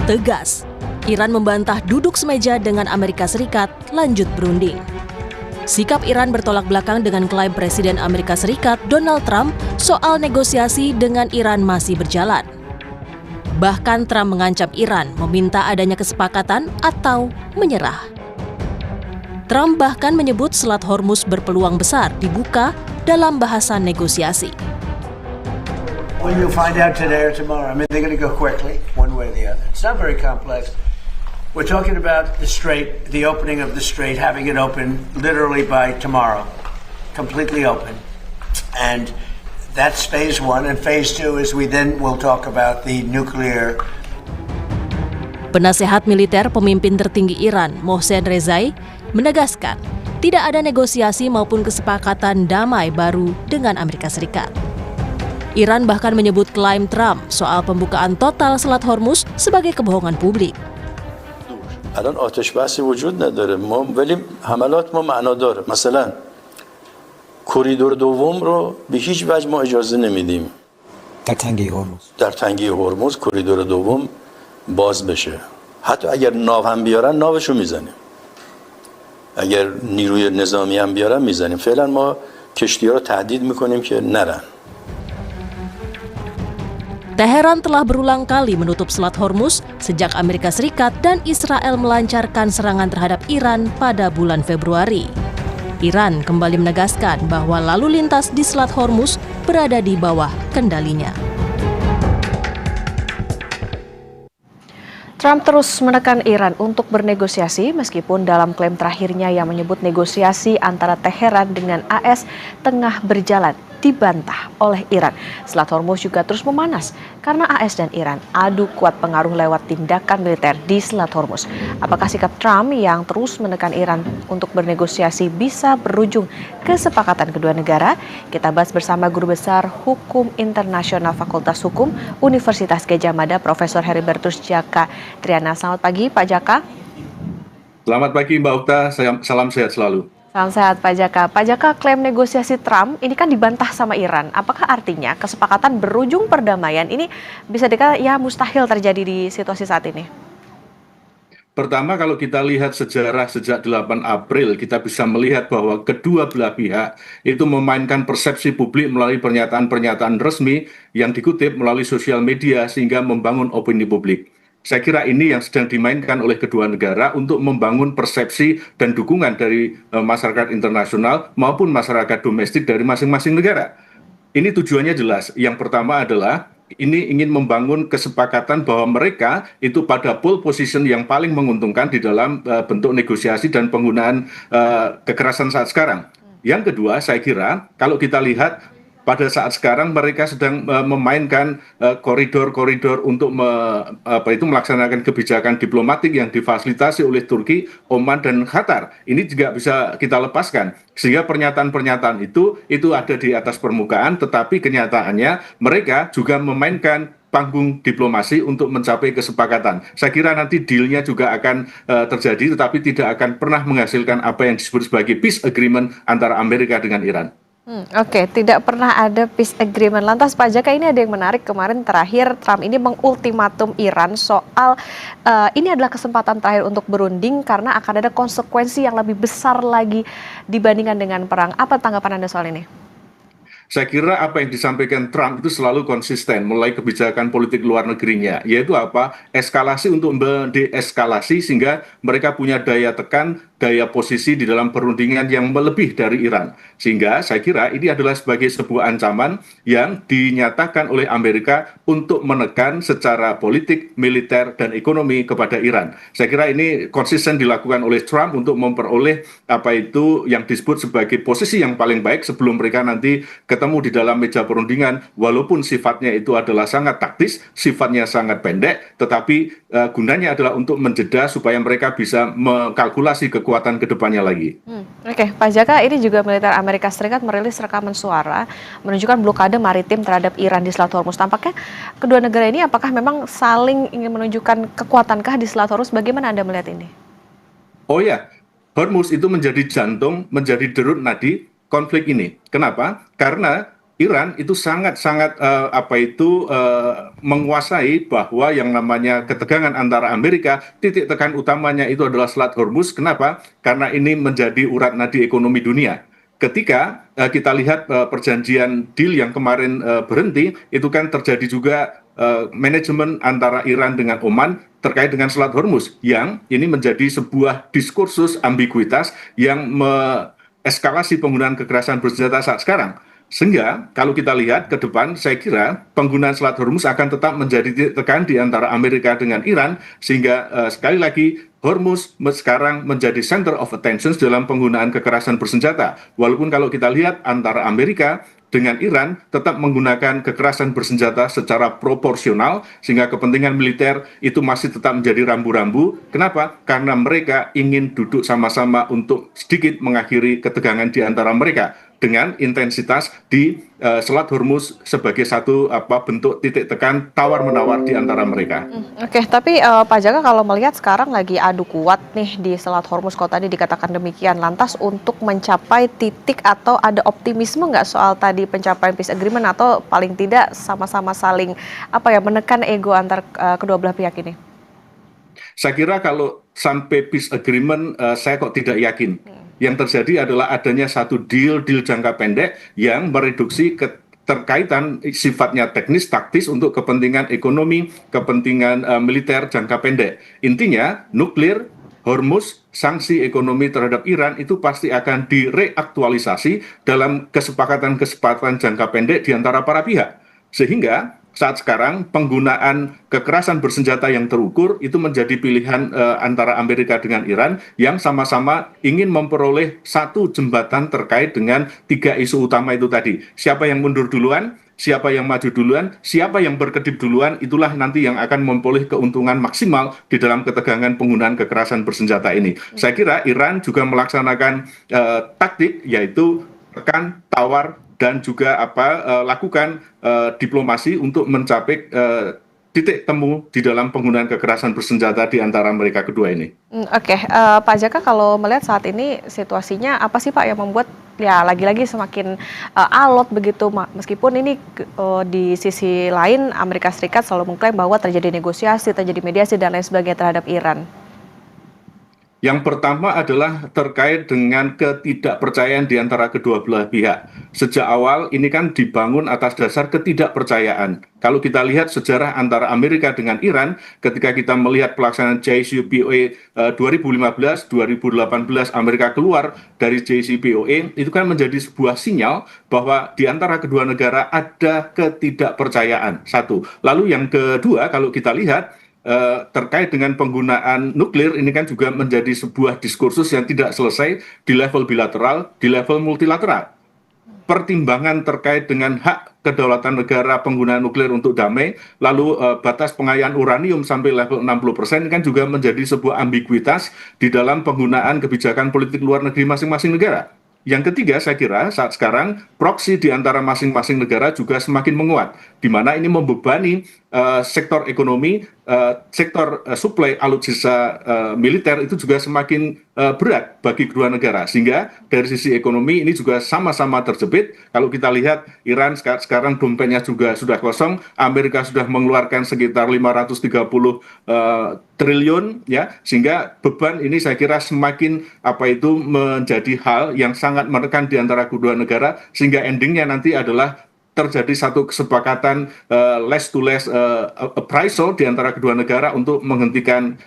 tegas. Iran membantah duduk semeja dengan Amerika Serikat lanjut berunding. Sikap Iran bertolak belakang dengan klaim Presiden Amerika Serikat Donald Trump soal negosiasi dengan Iran masih berjalan. Bahkan Trump mengancam Iran meminta adanya kesepakatan atau menyerah. Trump bahkan menyebut Selat Hormuz berpeluang besar dibuka dalam bahasan negosiasi. Well, you'll find out today or tomorrow. I mean, they're going to go quickly, one way or the other. It's not very complex. We're talking about the strait, the opening of the strait, having it open literally by tomorrow, completely open. And that's phase one. And phase two is we'll talk about the nuclear. Penasehat militer pemimpin tertinggi Iran, Mohsen Rezai, menegaskan tidak ada negosiasi maupun kesepakatan damai baru dengan Amerika Serikat. Iran bahkan menyebut klaim Trump soal pembukaan total Selat Hormuz sebagai kebohongan publik. الان آتش بحثی وجود نداره ولی حملات ما معنا داره مثلا کوریدور دوم رو به هیچ وجه ما اجازه نمیدیم در تنگه هرمز کوریدور دوم باز بشه حتی اگر ناو هم بیارن ناوشو میزنیم اگر نیروی نظامی هم بیارن میزنیم فعلا ما کشتی‌ها رو تهدید میکنیم که نرن. Teheran telah berulang kali menutup Selat Hormuz sejak Amerika Serikat dan Israel melancarkan serangan terhadap Iran pada bulan Februari. Iran kembali menegaskan bahwa lalu lintas di Selat Hormuz berada di bawah kendalinya. Trump terus menekan Iran untuk bernegosiasi meskipun dalam klaim terakhirnya yang menyebut negosiasi antara Teheran dengan AS tengah berjalan dibantah oleh Iran. Selat Hormuz juga terus memanas karena AS dan Iran adu kuat pengaruh lewat tindakan militer di Selat Hormuz. Apakah sikap Trump yang terus menekan Iran untuk bernegosiasi bisa berujung kesepakatan kedua negara? Kita bahas bersama Guru Besar Hukum Internasional Fakultas Hukum Universitas Gadjah Mada, Profesor Heribertus Djaka Triana. Selamat pagi, Pak Djaka. Selamat pagi, Mbak Okta. Salam sehat selalu. Salam sehat, Pak Djaka. Pak Djaka, klaim negosiasi Trump ini kan dibantah sama Iran. Apakah artinya kesepakatan berujung perdamaian ini bisa dikatakan ya mustahil terjadi di situasi saat ini? Pertama, kalau kita lihat sejarah sejak 8 April, kita bisa melihat bahwa kedua belah pihak itu memainkan persepsi publik melalui pernyataan-pernyataan resmi yang dikutip melalui sosial media sehingga membangun opini publik. Saya kira ini yang sedang dimainkan oleh kedua negara untuk membangun persepsi dan dukungan dari masyarakat internasional maupun masyarakat domestik dari masing-masing negara. Ini tujuannya jelas. Yang pertama adalah ini ingin membangun kesepakatan bahwa mereka itu pada pole position yang paling menguntungkan di dalam bentuk negosiasi dan penggunaan kekerasan saat sekarang. Yang kedua, saya kira kalau kita lihat pada saat sekarang mereka sedang memainkan koridor-koridor untuk melaksanakan kebijakan diplomatik yang difasilitasi oleh Turki, Oman, dan Qatar. Ini juga bisa kita lepaskan. Sehingga pernyataan-pernyataan itu ada di atas permukaan, tetapi kenyataannya mereka juga memainkan panggung diplomasi untuk mencapai kesepakatan. Saya kira nanti deal-nya juga akan terjadi, tetapi tidak akan pernah menghasilkan apa yang disebut sebagai peace agreement antara Amerika dengan Iran. Oke, tidak pernah ada peace agreement. Lantas Pak Djaka, ini ada yang menarik, kemarin terakhir Trump ini mengultimatum Iran soal ini adalah kesempatan terakhir untuk berunding karena akan ada konsekuensi yang lebih besar lagi dibandingkan dengan perang. Apa tanggapan Anda soal ini? Saya kira apa yang disampaikan Trump itu selalu konsisten mulai kebijakan politik luar negerinya, yaitu apa? Eskalasi untuk mendeeskalasi sehingga mereka punya daya tekan, daya posisi di dalam perundingan yang melebih dari Iran. Sehingga saya kira ini adalah sebagai sebuah ancaman yang dinyatakan oleh Amerika untuk menekan secara politik, militer, dan ekonomi kepada Iran. Saya kira ini konsisten dilakukan oleh Trump untuk memperoleh apa itu yang disebut sebagai posisi yang paling baik sebelum mereka nanti ketemu di dalam meja perundingan, walaupun sifatnya itu adalah sangat taktis, sifatnya sangat pendek, tetapi gunanya adalah untuk menjeda supaya mereka bisa mengkalkulasi kekuatan kedepannya lagi. Oke, Pak Djaka, ini juga militer Amerika Serikat merilis rekaman suara menunjukkan blokade maritim terhadap Iran di Selat Hormuz. Tampaknya kedua negara ini apakah memang saling ingin menunjukkan kekuatankah di Selat Hormuz? Bagaimana Anda melihat ini? Oh ya, Hormuz itu menjadi jantung, menjadi derut nadi konflik ini. Kenapa? Karena Iran itu sangat-sangat menguasai bahwa yang namanya ketegangan antara Amerika, titik tekan utamanya itu adalah Selat Hormuz. Kenapa? Karena ini menjadi urat nadi ekonomi dunia. Ketika kita lihat perjanjian deal yang kemarin berhenti, itu kan terjadi juga manajemen antara Iran dengan Oman terkait dengan Selat Hormuz, yang ini menjadi sebuah diskursus ambiguitas yang eskalasi penggunaan kekerasan bersenjata saat sekarang. Sehingga kalau kita lihat ke depan, saya kira penggunaan Selat Hormuz akan tetap menjadi titik tekan di antara Amerika dengan Iran, sehingga sekali lagi Hormuz sekarang menjadi center of attention dalam penggunaan kekerasan bersenjata. Walaupun kalau kita lihat antara Amerika dengan Iran tetap menggunakan kekerasan bersenjata secara proporsional, sehingga kepentingan militer itu masih tetap menjadi rambu-rambu. Kenapa? Karena mereka ingin duduk sama-sama untuk sedikit mengakhiri ketegangan di antara mereka dengan intensitas di Selat Hormuz sebagai satu bentuk titik tekan tawar-menawar di antara mereka. Oke, tapi Pak Jaka, kalau melihat sekarang lagi adu kuat nih di Selat Hormuz, kalau tadi dikatakan demikian, lantas untuk mencapai titik atau ada optimisme nggak soal tadi pencapaian peace agreement, atau paling tidak sama-sama saling menekan ego antar kedua belah pihak ini? Saya kira kalau sampai peace agreement, saya kok tidak yakin. Yang terjadi adalah adanya satu deal jangka pendek yang mereduksi keterkaitan sifatnya teknis, taktis untuk kepentingan ekonomi, kepentingan militer jangka pendek. Intinya, nuklir, Hormuz, sanksi ekonomi terhadap Iran itu pasti akan direaktualisasi dalam kesepakatan-kesepakatan jangka pendek di antara para pihak. Sehingga saat sekarang penggunaan kekerasan bersenjata yang terukur itu menjadi pilihan antara Amerika dengan Iran yang sama-sama ingin memperoleh satu jembatan terkait dengan 3 isu utama itu tadi. Siapa yang mundur duluan, siapa yang maju duluan, siapa yang berkedip duluan, itulah nanti yang akan memperoleh keuntungan maksimal di dalam ketegangan penggunaan kekerasan bersenjata ini. Saya kira Iran juga melaksanakan taktik, yaitu tekan, tawar, dan juga lakukan diplomasi untuk mencapai titik temu di dalam penggunaan kekerasan bersenjata di antara mereka kedua ini. Oke, Pak Jaka, kalau melihat saat ini situasinya apa sih Pak yang membuat ya lagi-lagi semakin alot begitu, meskipun ini di sisi lain Amerika Serikat selalu mengklaim bahwa terjadi negosiasi, terjadi mediasi dan lain sebagainya terhadap Iran? Yang pertama adalah terkait dengan ketidakpercayaan di antara kedua belah pihak. Sejak awal ini kan dibangun atas dasar ketidakpercayaan. Kalau kita lihat sejarah antara Amerika dengan Iran, ketika kita melihat pelaksanaan JCPOA 2015, 2018 Amerika keluar dari JCPOA, itu kan menjadi sebuah sinyal bahwa di antara kedua negara ada ketidakpercayaan. Satu. Lalu yang kedua, kalau kita lihat, terkait dengan penggunaan nuklir ini kan juga menjadi sebuah diskursus yang tidak selesai di level bilateral, di level multilateral. Pertimbangan terkait dengan hak kedaulatan negara penggunaan nuklir untuk damai, lalu batas pengayaan uranium sampai level 60% kan juga menjadi sebuah ambiguitas di dalam penggunaan kebijakan politik luar negeri masing-masing negara. Yang ketiga, saya kira saat sekarang proksi di antara masing-masing negara juga semakin menguat, di mana ini membebani sektor ekonomi, sektor suplai alutsista militer itu juga semakin berat bagi kedua negara. Sehingga dari sisi ekonomi ini juga sama-sama terjepit. Kalau kita lihat Iran sekarang dompetnya juga sudah kosong, Amerika sudah mengeluarkan sekitar 530 triliun, ya, sehingga beban ini saya kira semakin menjadi hal yang sangat menekan di antara kedua negara, sehingga endingnya nanti adalah terjadi satu kesepakatan less to less appraisal di antara kedua negara untuk menghentikan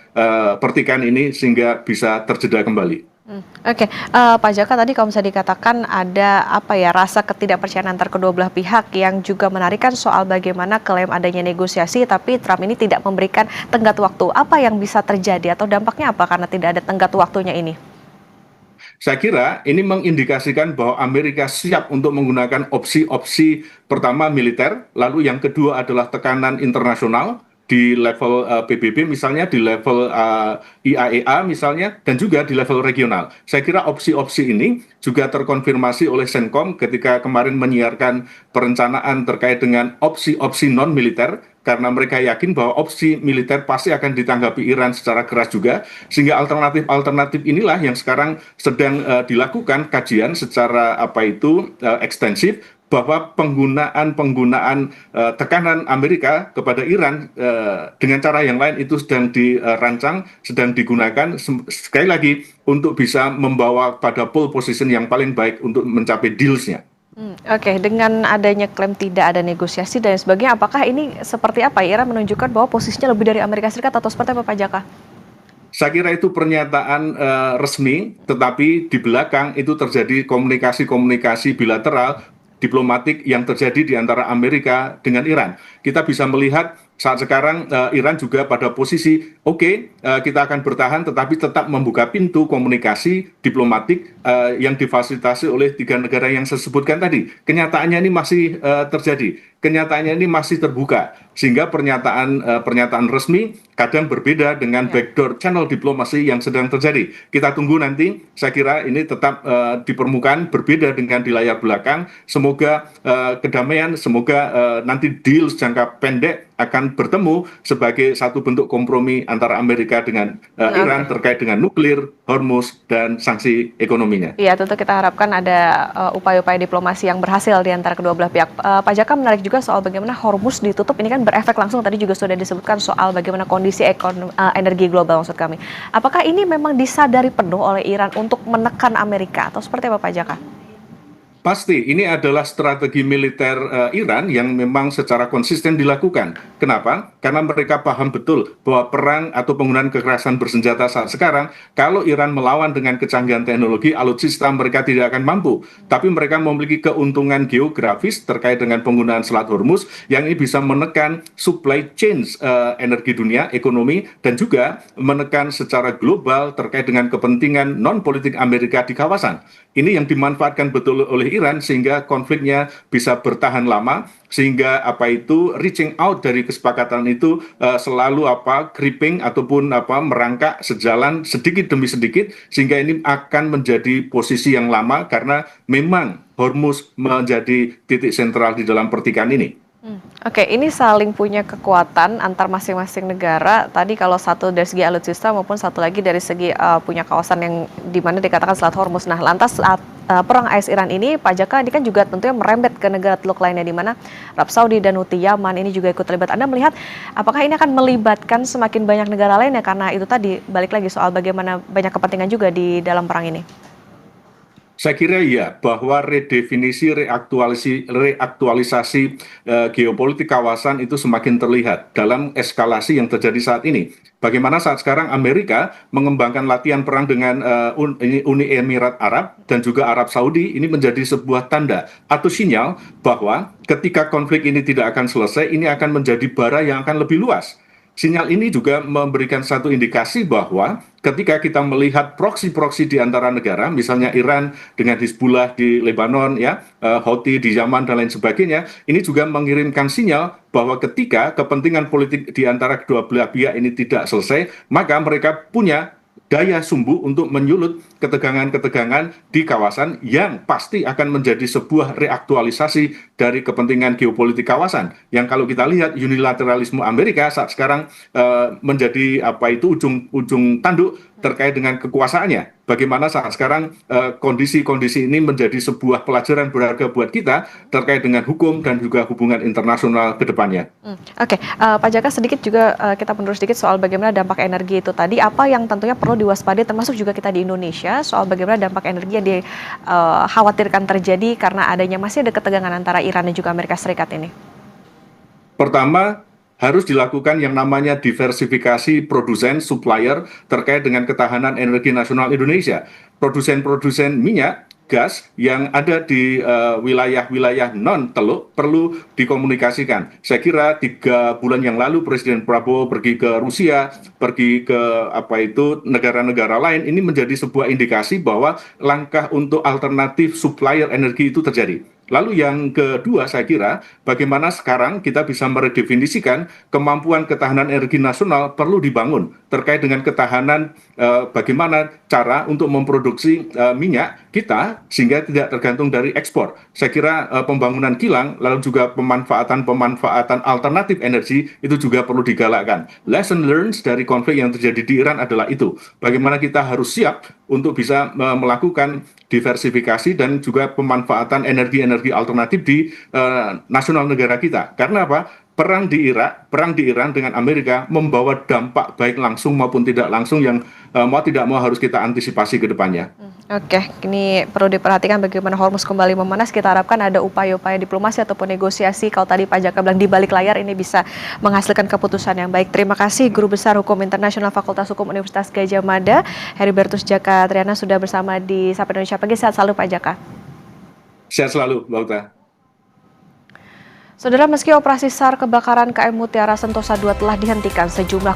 pertikaian ini sehingga bisa terjeda kembali. Oke, Pak Jaka, tadi kalau misalnya dikatakan ada rasa ketidakpercayaan antar kedua belah pihak, yang juga menarikkan soal bagaimana klaim adanya negosiasi tapi Trump ini tidak memberikan tenggat waktu. Apa yang bisa terjadi atau dampaknya apa karena tidak ada tenggat waktunya ini? Saya kira ini mengindikasikan bahwa Amerika siap untuk menggunakan opsi-opsi, pertama militer, lalu yang kedua adalah tekanan internasional di level PBB misalnya, di level IAEA misalnya, dan juga di level regional. Saya kira opsi-opsi ini juga terkonfirmasi oleh CENTCOM ketika kemarin menyiarkan perencanaan terkait dengan opsi-opsi non-militer, karena mereka yakin bahwa opsi militer pasti akan ditanggapi Iran secara keras juga, sehingga alternatif-alternatif inilah yang sekarang sedang dilakukan kajian secara ekstensif. bahwa penggunaan tekanan Amerika kepada Iran dengan cara yang lain itu sedang dirancang, sedang digunakan sekali lagi untuk bisa membawa pada pole position yang paling baik untuk mencapai deals-nya. Oke, dengan adanya klaim tidak ada negosiasi dan sebagainya, apakah ini seperti apa? Iran menunjukkan bahwa posisinya lebih dari Amerika Serikat atau seperti apa, Pak Jaka? Saya kira itu pernyataan resmi, tetapi di belakang itu terjadi komunikasi bilateral diplomatik yang terjadi di antara Amerika dengan Iran. Kita bisa melihat saat sekarang Iran juga pada posisi kita akan bertahan tetapi tetap membuka pintu komunikasi diplomatik yang difasilitasi oleh 3 negara yang saya sebutkan tadi. Kenyataannya ini masih terjadi. Kenyataannya ini masih terbuka, sehingga pernyataan resmi kadang berbeda dengan backdoor channel diplomasi yang sedang terjadi. Kita tunggu nanti, saya kira ini tetap di permukaan berbeda dengan di layar belakang. Semoga kedamaian, semoga nanti deal jangka pendek akan bertemu sebagai satu bentuk kompromi antara Amerika dengan Iran terkait dengan nuklir, Hormuz, dan sanksi ekonominya. Iya, tentu kita harapkan ada upaya-upaya diplomasi yang berhasil di antara kedua belah pihak. Pak Jaka, menarik juga soal bagaimana Hormuz ditutup, ini kan berefek langsung, tadi juga sudah disebutkan soal bagaimana kondisi energi global maksud kami. Apakah ini memang disadari penuh oleh Iran untuk menekan Amerika atau seperti apa, Pak Jaka? Pasti, ini adalah strategi militer Iran yang memang secara konsisten dilakukan. Kenapa? Karena mereka paham betul bahwa perang atau penggunaan kekerasan bersenjata saat sekarang, kalau Iran melawan dengan kecanggihan teknologi, alutsista mereka tidak akan mampu. Tapi mereka memiliki keuntungan geografis terkait dengan penggunaan Selat Hormuz, yang ini bisa menekan supply chain energi dunia, ekonomi, dan juga menekan secara global terkait dengan kepentingan non-politik Amerika di kawasan. Ini yang dimanfaatkan betul oleh Iran sehingga konfliknya bisa bertahan lama, sehingga reaching out dari kesepakatan itu selalu creeping ataupun merangkak sejalan sedikit demi sedikit, sehingga ini akan menjadi posisi yang lama karena memang Hormuz menjadi titik sentral di dalam pertikaian ini. Oke, ini saling punya kekuatan antar masing-masing negara. Tadi kalau satu dari segi alutsista maupun satu lagi dari segi punya kawasan yang dimana dikatakan Selat Hormuz. Nah, lantas saat perang AS Iran ini, Pak Jaka, ini kan juga tentunya merembet ke negara teluk lainnya di mana Arab Saudi dan Houthi Yaman ini juga ikut terlibat. Anda melihat apakah ini akan melibatkan semakin banyak negara lainnya karena itu tadi balik lagi soal bagaimana banyak kepentingan juga di dalam perang ini? Saya kira ya, bahwa redefinisi, reaktualisasi geopolitik kawasan itu semakin terlihat dalam eskalasi yang terjadi saat ini. Bagaimana saat sekarang Amerika mengembangkan latihan perang dengan Uni Emirat Arab dan juga Arab Saudi, ini menjadi sebuah tanda atau sinyal bahwa ketika konflik ini tidak akan selesai, ini akan menjadi bara yang akan lebih luas. Sinyal ini juga memberikan satu indikasi bahwa ketika kita melihat proksi-proksi di antara negara, misalnya Iran dengan Hizbullah di Lebanon, Houthi di Yaman dan lain sebagainya, ini juga mengirimkan sinyal bahwa ketika kepentingan politik di antara kedua belah pihak ini tidak selesai, maka mereka punya daya sumbu untuk menyulut ketegangan-ketegangan di kawasan yang pasti akan menjadi sebuah reaktualisasi dari kepentingan geopolitik kawasan. Yang kalau kita lihat unilateralisme Amerika saat sekarang menjadi ujung tanduk terkait dengan kekuasaannya. Bagaimana saat sekarang kondisi-kondisi ini menjadi sebuah pelajaran berharga buat kita terkait dengan hukum dan juga hubungan internasional ke depannya. Oke, Pak Jaka, sedikit juga kita mundur sedikit soal bagaimana dampak energi itu tadi, apa yang tentunya perlu diwaspadai termasuk juga kita di Indonesia soal bagaimana dampak energi yang dikhawatirkan terjadi karena adanya masih ada ketegangan antara Iran dan juga Amerika Serikat ini. Pertama, harus dilakukan yang namanya diversifikasi produsen, supplier terkait dengan ketahanan energi nasional Indonesia. Produsen-produsen minyak, gas yang ada di wilayah-wilayah non-teluk perlu dikomunikasikan. Saya kira 3 bulan yang lalu Presiden Prabowo pergi ke Rusia, pergi ke negara-negara lain, ini menjadi sebuah indikasi bahwa langkah untuk alternatif supplier energi itu terjadi. Lalu yang kedua, saya kira bagaimana sekarang kita bisa meredefinisikan kemampuan ketahanan energi nasional perlu dibangun terkait dengan ketahanan bagaimana cara untuk memproduksi minyak kita sehingga tidak tergantung dari ekspor. Saya kira pembangunan kilang lalu juga pemanfaatan alternatif energi itu juga perlu digalakkan. Lesson learned dari konflik yang terjadi di Iran adalah itu. Bagaimana kita harus siap untuk bisa melakukan diversifikasi dan juga pemanfaatan energi-energi energi alternatif di nasional negara kita. Karena apa? Perang di Iran dengan Amerika membawa dampak baik langsung maupun tidak langsung yang mau tidak mau harus kita antisipasi ke depannya. Oke, ini perlu diperhatikan bagaimana Hormuz kembali memanas. Kita harapkan ada upaya-upaya diplomasi ataupun negosiasi. Kalau tadi Pak Jaka bilang di balik layar ini bisa menghasilkan keputusan yang baik. Terima kasih Guru Besar Hukum Internasional Fakultas Hukum Universitas Gadjah Mada, Heribertus Jaka Triana sudah bersama di Sapa Indonesia Pagi. Sehat selalu Pak Jaka. Sehat selalu, Mbak Uta. Saudara, meski operasi SAR kebakaran KM Mutiara Sentosa II telah dihentikan, sejumlah